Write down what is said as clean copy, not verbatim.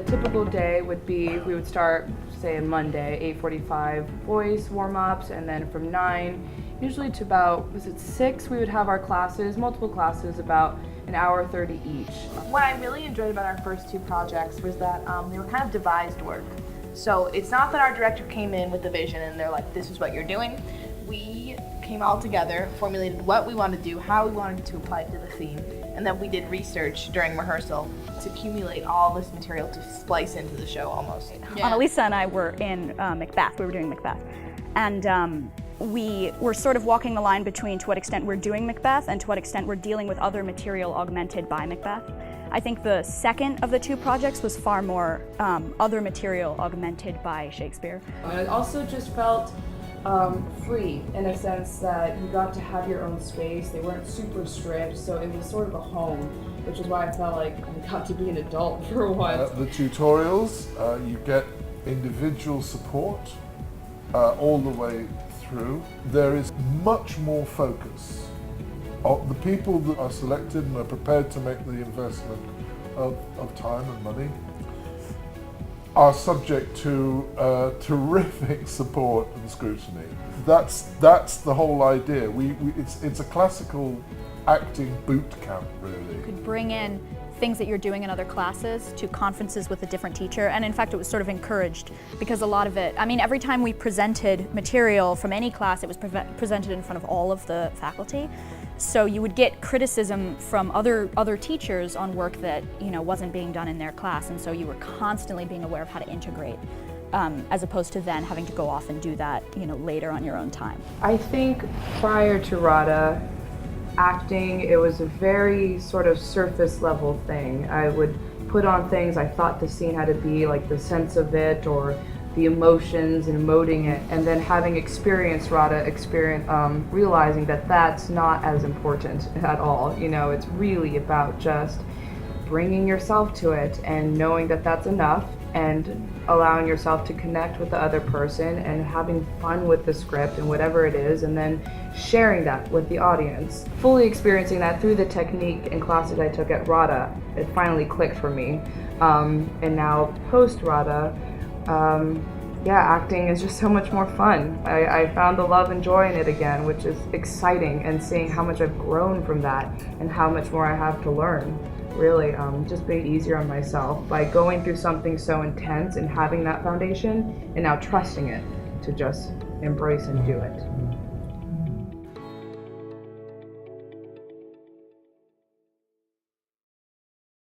typical day would be, we would start, say, on Monday, 8:45 voice warm-ups, and then from 9, usually to about, 6, we would have our classes, multiple classes, about an hour 30 each. What I really enjoyed about our first 2 projects was that they were kind of devised work. So it's not that our director came in with the vision and they're like, this is what you're doing. We came all together, formulated what we wanted to do, how we wanted to apply it to the theme, and then we did research during rehearsal to accumulate all this material to splice into the show almost. Yeah. Annalisa and I were in Macbeth. We were doing Macbeth. And we were sort of walking the line between to what extent we're doing Macbeth and to what extent we're dealing with other material augmented by Macbeth. I think the second of the 2 projects was far more other material augmented by Shakespeare. And it also just felt free in a sense that you got to have your own space. They weren't super strict, so it was sort of a home, which is why I felt like I got to be an adult for a while. The tutorials, you get individual support all the way through. There is much more focus. The people that are selected and are prepared to make the investment of time and money are subject to terrific support and scrutiny. That's the whole idea. It's a classical acting boot camp, really. You could bring in things that you're doing in other classes to conferences with a different teacher, and in fact it was sort of encouraged because a lot of it, I mean, every time we presented material from any class, it was presented in front of all of the faculty. So you would get criticism from other teachers on work that, you know, wasn't being done in their class, and so you were constantly being aware of how to integrate, as opposed to then having to go off and do that, you know, later on your own time. I think prior to RADA, acting, it was a very sort of surface level thing. I would put on things I thought the scene had to be, like the sense of it or the emotions and emoting it, and then having experienced RADA, realizing that that's not as important at all. You know, it's really about just bringing yourself to it and knowing that that's enough, and allowing yourself to connect with the other person and having fun with the script and whatever it is, and then sharing that with the audience. Fully experiencing that through the technique and classes I took at RADA, it finally clicked for me. And now post RADA, yeah, acting is just so much more fun. I found the love and joy in it again, which is exciting, and seeing how much I've grown from that and how much more I have to learn. Really just made it easier on myself by going through something so intense and having that foundation, and now trusting it to just embrace and do it.